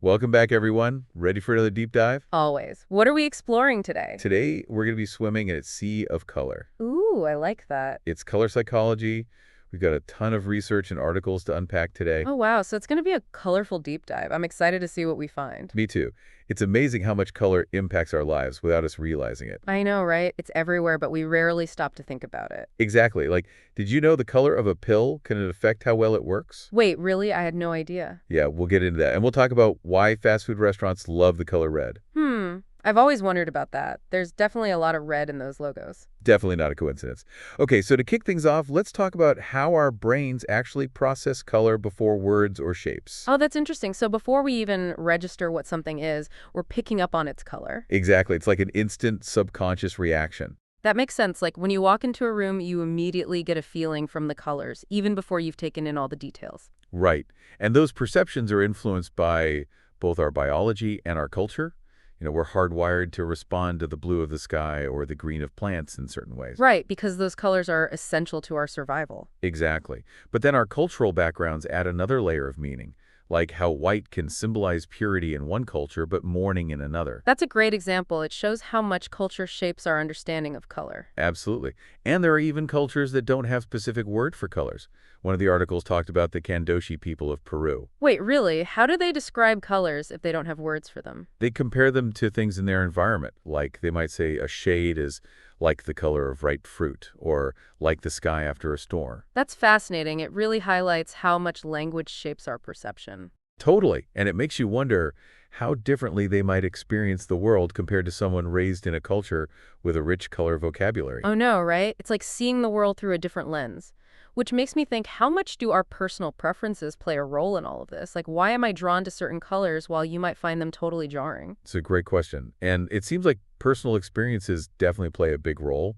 Welcome back, everyone. Ready for another deep dive? Always. What are we exploring today? Today, we're going to be swimming in a sea of color. Ooh, I like that. It's color psychology. We've got a ton of research and articles to unpack today. Oh, wow. So it's going to be a colorful deep dive. I'm excited to see what we find. Me too. It's amazing how much color impacts our lives without us realizing it. I know, right? It's everywhere, but we rarely stop to think about it. Exactly. Like, did you know the color of a pill can affect how well it works? Wait, really? I had no idea. Yeah, we'll get into that. And we'll talk about why fast food restaurants love the color red. I've always wondered about that. There's definitely a lot of red in those logos. Definitely not a coincidence. Okay, so to kick things off, let's talk about how our brains actually process color before words or shapes. Oh, that's interesting. So before we even register what something is, we're picking up on its color. Exactly. It's like an instant subconscious reaction. That makes sense. Like when you walk into a room, you immediately get a feeling from the colors, even before you've taken in all the details. Right. And those perceptions are influenced by both our biology and our culture. We're hardwired to respond to the blue of the sky or the green of plants in certain ways. Right, because those colors are essential to our survival. Exactly. But then our cultural backgrounds add another layer of meaning, like how white can symbolize purity in one culture but mourning in another. That's a great example. It shows how much culture shapes our understanding of color. Absolutely. And there are even cultures that don't have specific word for colors. One of the articles talked about the Kandoshi people of Peru. Wait, really? How do they describe colors if they don't have words for them? They compare them to things in their environment, like they might say a shade is like the color of ripe fruit, or like the sky after a storm. That's fascinating. It really highlights how much language shapes our perception. Totally. And it makes you wonder how differently they might experience the world compared to someone raised in a culture with a rich color vocabulary. Oh no, right? It's like seeing the world through a different lens. Which makes me think, how much do our personal preferences play a role in all of this? Like, why am I drawn to certain colors while you might find them totally jarring? It's a great question. And it seems like personal experiences definitely play a big role.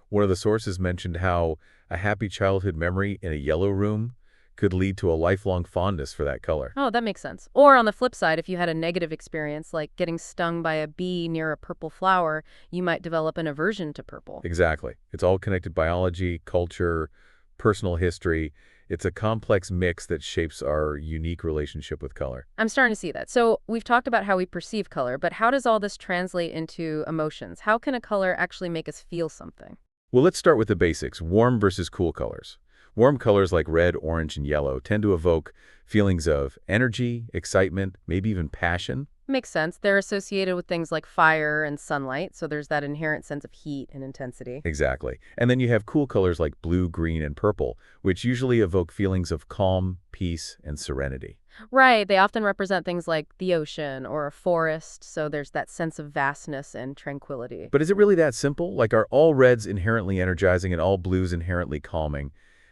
One of the sources mentioned how a happy childhood memory in a yellow room could lead to a lifelong fondness for that color. Oh, that makes sense. Or on the flip side, if you had a negative experience, like getting stung by a bee near a purple flower, you might develop an aversion to purple. Exactly. It's all connected: biology, culture, personal history. It's a complex mix that shapes our unique relationship with color. I'm starting to see that. So we've talked about how we perceive color, but how does all this translate into emotions? How can a color actually make us feel something? Well, let's start with the basics: warm versus cool colors. Warm colors like red, orange, and yellow tend to evoke feelings of energy, excitement, maybe even passion. Makes sense. They're associated with things like fire and sunlight, so there's that inherent sense of heat and intensity. Exactly. And then you have cool colors like blue, green, and purple, which usually evoke feelings of calm, peace, and serenity. Right, they often represent things like the ocean or a forest, so there's that sense of vastness and tranquility. But is it really that simple? Like, are all reds inherently energizing and all blues inherently calming?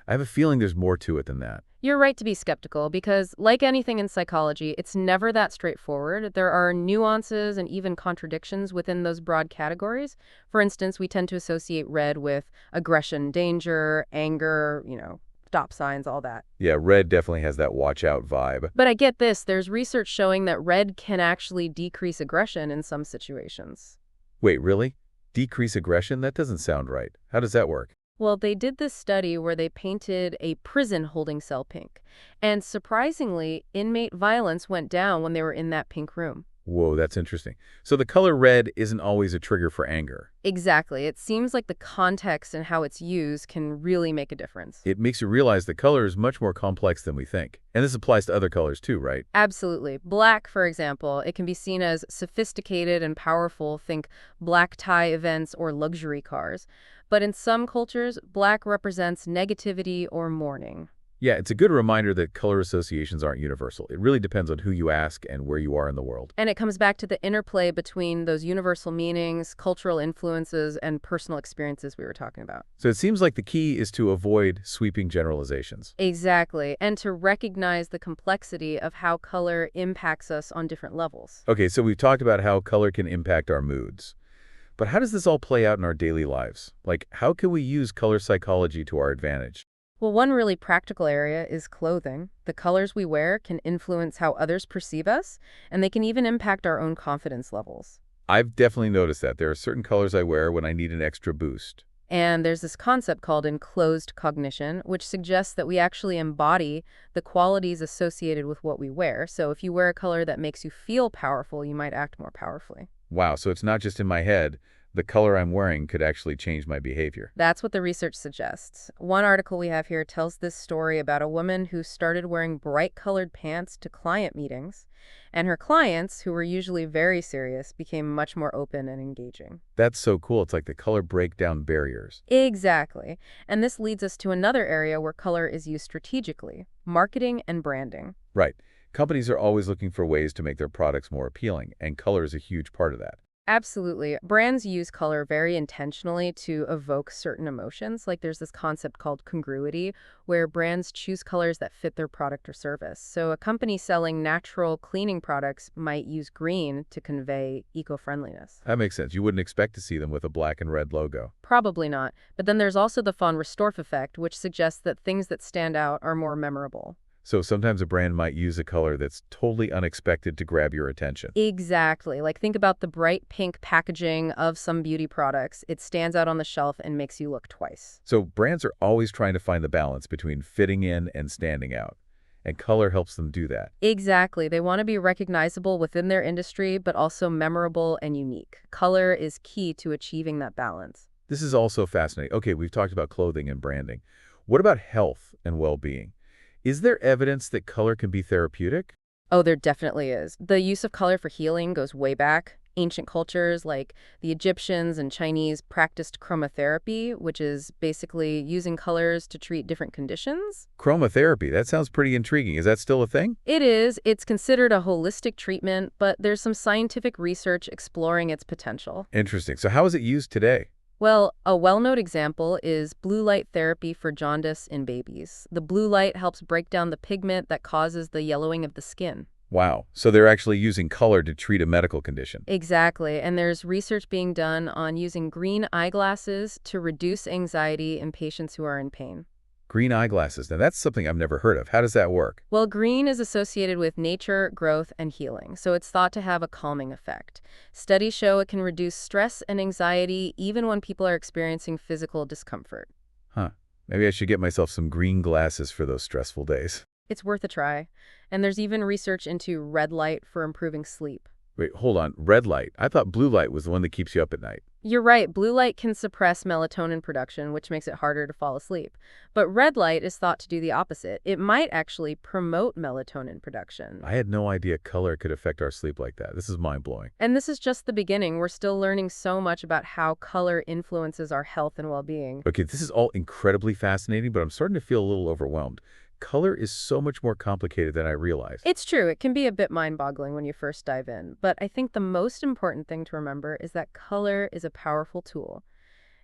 I have a feeling there's more to it than that. You're right to be skeptical because, like anything in psychology, it's never that straightforward. There are nuances and even contradictions within those broad categories. For instance, we tend to associate red with aggression, danger, anger, stop signs, all that. Yeah, red definitely has that watch out vibe. But I get this, there's research showing that red can actually decrease aggression in some situations. Wait, really? Decrease aggression? That doesn't sound right. How does that work? Well, they did this study where they painted a prison holding cell pink. And surprisingly, inmate violence went down when they were in that pink room. Whoa, that's interesting. So the color red isn't always a trigger for anger. Exactly. It seems like the context and how it's used can really make a difference. It makes you realize the color is much more complex than we think. And this applies to other colors too, right? Absolutely. Black, for example, it can be seen as sophisticated and powerful. Think black tie events or luxury cars. But in some cultures, black represents negativity or mourning. Yeah, it's a good reminder that color associations aren't universal. It really depends on who you ask and where you are in the world. And it comes back to the interplay between those universal meanings, cultural influences, and personal experiences we were talking about. So it seems like the key is to avoid sweeping generalizations. Exactly. And to recognize the complexity of how color impacts us on different levels. Okay, so we've talked about how color can impact our moods. But how does this all play out in our daily lives? Like, how can we use color psychology to our advantage? Well, one really practical area is clothing. The colors we wear can influence how others perceive us, and they can even impact our own confidence levels. I've definitely noticed that. There are certain colors I wear when I need an extra boost. And there's this concept called enclosed cognition, which suggests that we actually embody the qualities associated with what we wear. So if you wear a color that makes you feel powerful, you might act more powerfully. Wow, so it's not just in my head. The color I'm wearing could actually change my behavior. That's what the research suggests. One article we have here tells this story about a woman who started wearing bright colored pants to client meetings, and her clients, who were usually very serious, became much more open and engaging. That's so cool. It's like the color break down barriers. Exactly. And this leads us to another area where color is used strategically, marketing and branding. Right. Companies are always looking for ways to make their products more appealing, and color is a huge part of that. Absolutely. Brands use color very intentionally to evoke certain emotions. Like there's this concept called congruity, where brands choose colors that fit their product or service. So a company selling natural cleaning products might use green to convey eco-friendliness. That makes sense. You wouldn't expect to see them with a black and red logo. Probably not. But then there's also the von Restorff effect, which suggests that things that stand out are more memorable. So sometimes a brand might use a color that's totally unexpected to grab your attention. Exactly. Like think about the bright pink packaging of some beauty products. It stands out on the shelf and makes you look twice. So brands are always trying to find the balance between fitting in and standing out. And color helps them do that. Exactly. They want to be recognizable within their industry, but also memorable and unique. Color is key to achieving that balance. This is also fascinating. Okay, we've talked about clothing and branding. What about health and well-being? Is there evidence that color can be therapeutic? Oh, there definitely is. The use of color for healing goes way back. Ancient cultures like the Egyptians and Chinese practiced chromotherapy, which is basically using colors to treat different conditions. Chromotherapy, that sounds pretty intriguing. Is that still a thing? It is. It's considered a holistic treatment, but there's some scientific research exploring its potential. Interesting. So how is it used today? Well, a well-known example is blue light therapy for jaundice in babies. The blue light helps break down the pigment that causes the yellowing of the skin. Wow. So they're actually using color to treat a medical condition. Exactly, and there's research being done on using green eyeglasses to reduce anxiety in patients who are in pain. Green eyeglasses. Now that's something I've never heard of. How does that work? Well, green is associated with nature, growth, and healing, so it's thought to have a calming effect. Studies show it can reduce stress and anxiety even when people are experiencing physical discomfort. Huh. Maybe I should get myself some green glasses for those stressful days. It's worth a try. And there's even research into red light for improving sleep. Wait, hold on. Red light. I thought blue light was the one that keeps you up at night. You're right, blue light can suppress melatonin production, which makes it harder to fall asleep. But red light is thought to do the opposite. It might actually promote melatonin production. I had no idea color could affect our sleep like that. This is mind-blowing. And this is just the beginning. We're still learning so much about how color influences our health and well-being. Okay, this is all incredibly fascinating, but I'm starting to feel a little overwhelmed. Color is so much more complicated than I realized. It's true, it can be a bit mind-boggling when you first dive in, but I think the most important thing to remember is that color is a powerful tool.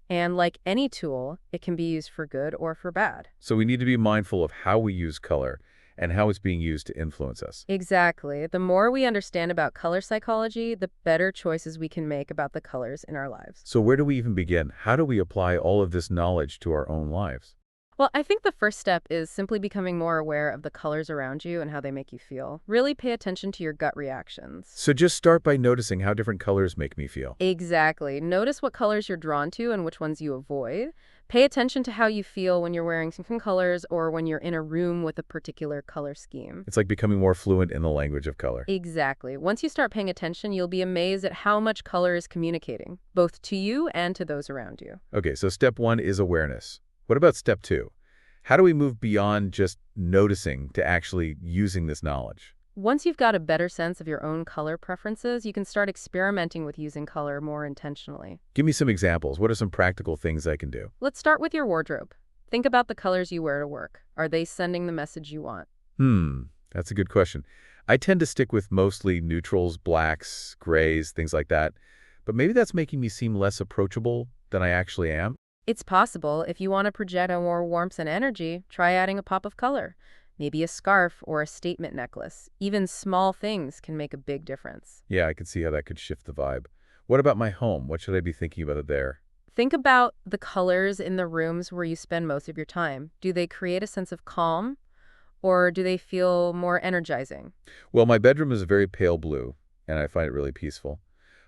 And like any tool, it can be used for good or for bad. So we need to be mindful of how we use color and how it's being used to influence us. Exactly. The more we understand about color psychology, the better choices we can make about the colors in our lives. So where do we even begin? How do we apply all of this knowledge to our own lives? Well, I think the first step is simply becoming more aware of the colors around you and how they make you feel. Really pay attention to your gut reactions. So just start by noticing how different colors make me feel. Exactly. Notice what colors you're drawn to and which ones you avoid. Pay attention to how you feel when you're wearing certain colors or when you're in a room with a particular color scheme. It's like becoming more fluent in the language of color. Exactly. Once you start paying attention, you'll be amazed at how much color is communicating, both to you and to those around you. Okay, so step one is awareness. What about step two? How do we move beyond just noticing to actually using this knowledge? Once you've got a better sense of your own color preferences, you can start experimenting with using color more intentionally. Give me some examples. What are some practical things I can do? Let's start with your wardrobe. Think about the colors you wear to work. Are they sending the message you want? That's a good question. I tend to stick with mostly neutrals, blacks, grays, things like that. But maybe that's making me seem less approachable than I actually am. It's possible. If you want to project a more warmth and energy, try adding a pop of color. Maybe a scarf or a statement necklace. Even small things can make a big difference. Yeah, I can see how that could shift the vibe. What about my home? What should I be thinking about there? Think about the colors in the rooms where you spend most of your time. Do they create a sense of calm, or do they feel more energizing? Well, my bedroom is a very pale blue, and I find it really peaceful.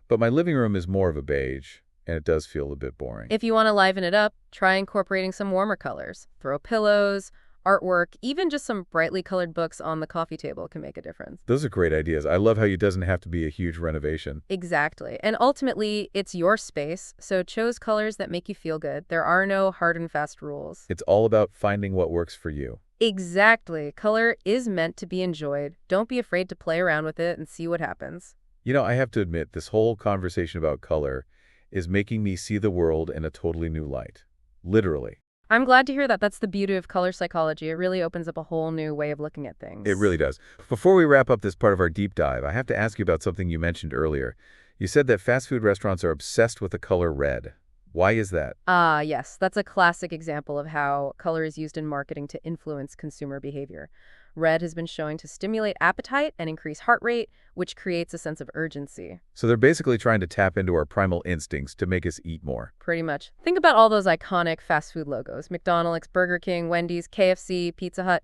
But my living room is more of a beige. and it does feel a bit boring. If you want to liven it up, try incorporating some warmer colors. Throw pillows, artwork, even just some brightly colored books on the coffee table can make a difference. Those are great ideas. I love how it doesn't have to be a huge renovation. Exactly. And ultimately, it's your space, so choose colors that make you feel good. There are no hard and fast rules. It's all about finding what works for you. Exactly. Color is meant to be enjoyed. Don't be afraid to play around with it and see what happens. I have to admit, this whole conversation about color is making me see the world in a totally new light. Literally. I'm glad to hear that. That's the beauty of color psychology. It really opens up a whole new way of looking at It things. really does. Before we wrap up this part of our deep dive, I have to ask you about something you mentioned earlier. You said that fast food restaurants are obsessed with the color red. Why is that? Ah, yes, that's a classic example of how color is used in marketing to influence consumer behavior. Red has been shown to stimulate appetite and increase heart rate, which creates a sense of urgency. So they're basically trying to tap into our primal instincts to make us eat more. Pretty much. Think about all those iconic fast food logos: McDonald's, Burger King, Wendy's, KFC, Pizza Hut.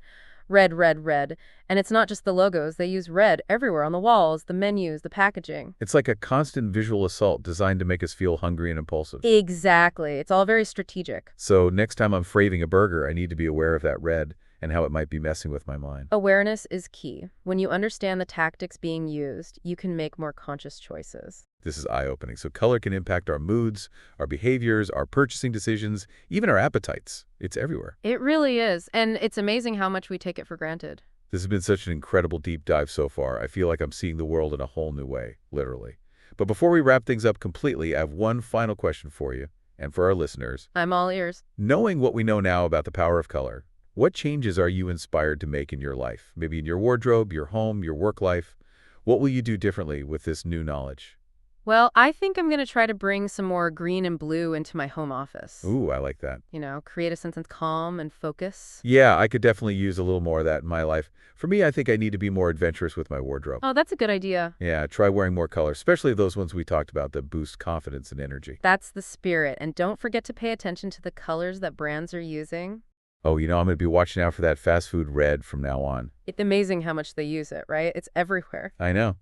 Red, red, red. And it's not just the logos. They use red everywhere on the walls, the menus, the packaging. It's like a constant visual assault designed to make us feel hungry and impulsive. Exactly. It's all very strategic. So next time I'm craving a burger, I need to be aware of that red and how it might be messing with my mind. Awareness is key. When you understand the tactics being used, you can make more conscious choices. This is eye-opening. So color can impact our moods, our behaviors, our purchasing decisions, even our appetites. It's everywhere. It really is, and it's amazing how much we take it for granted. This has been such an incredible deep dive so far. I feel like I'm seeing the world in a whole new way, literally. But before we wrap things up completely, I have one final question for you and for our listeners. I'm all ears. Knowing what we know now about the power of color, what changes are you inspired to make in your life? Maybe in your wardrobe, your home, your work life? What will you do differently with this new knowledge? Well, I think I'm going to try to bring some more green and blue into my home office. Ooh, I like that. Create a sense of calm and focus. Yeah, I could definitely use a little more of that in my life. For me, I think I need to be more adventurous with my wardrobe. Oh, that's a good idea. Yeah, try wearing more color, especially those ones we talked about that boost confidence and energy. That's the spirit. And don't forget to pay attention to the colors that brands are using. Oh, I'm going to be watching out for that fast food red from now on. It's amazing how much they use it, right? It's everywhere. I know.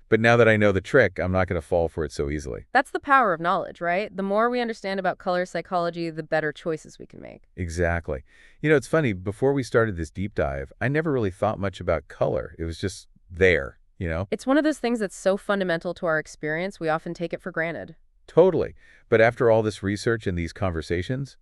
But now that I know the trick, I'm not going to fall for it so easily. That's the power of knowledge, right? The more we understand about color psychology, the better choices we can make. Exactly. It's funny, before we started this deep dive, I never really thought much about color. It was just there. It's one of those things that's so fundamental to our experience, we often take it for granted. Totally. But after all this research and these conversations,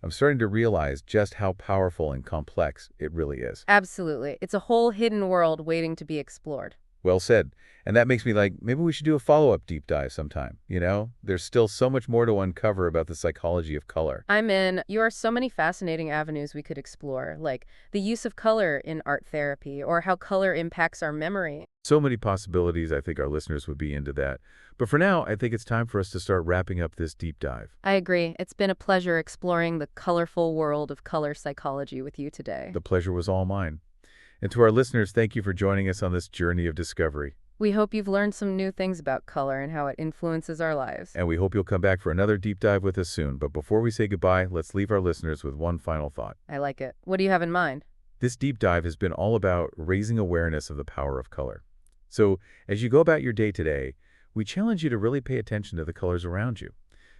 I'm starting to realize just how powerful and complex it really is. Absolutely. It's a whole hidden world waiting to be explored. Well said. And that makes me like, maybe we should do a follow-up deep dive sometime. There's still so much more to uncover about the psychology of color. I'm in. You are so many fascinating avenues we could explore, like the use of color in art therapy or how color impacts our memory. So many possibilities. I think our listeners would be into that. But for now, I think it's time for us to start wrapping up this deep dive. I agree. It's been a pleasure exploring the colorful world of color psychology with you today. The pleasure was all mine. And to our listeners, thank you for joining us on this journey of discovery. We hope you've learned some new things about color and how it influences our lives. And we hope you'll come back for another deep dive with us soon. But before we say goodbye, let's leave our listeners with one final thought. I like it. What do you have in mind? This deep dive has been all about raising awareness of the power of color. So as you go about your day today, we challenge you to really pay attention to the colors around you.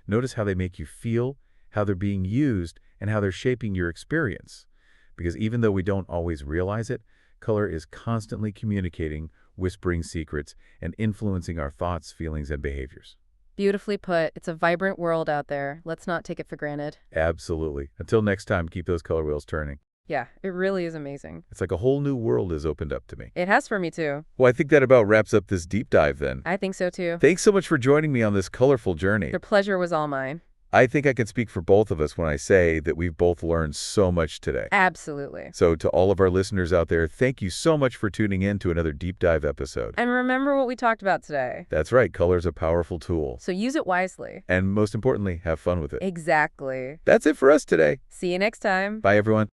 Notice how they make you feel, how they're being used, and how they're shaping your experience. Because even though we don't always realize it, color is constantly communicating, whispering secrets, and influencing our thoughts, feelings, and behaviors. Beautifully put. It's a vibrant world out there. Let's not take it for granted. Absolutely. Until next time, keep those color wheels turning. Yeah, it really is amazing. It's like a whole new world has opened up to me. It has for me too. Well, I think that about wraps up this deep dive then. I think so too. Thanks so much for joining me on this colorful journey. The pleasure was all mine. I think I can speak for both of us when I say that we've both learned so much today. Absolutely. So to all of our listeners out there, thank you so much for tuning in to another deep dive episode. And remember what we talked about today. That's right, color's a powerful tool. So use it wisely. And most importantly, have fun with it. Exactly. That's it for us today. See you next time. Bye, everyone.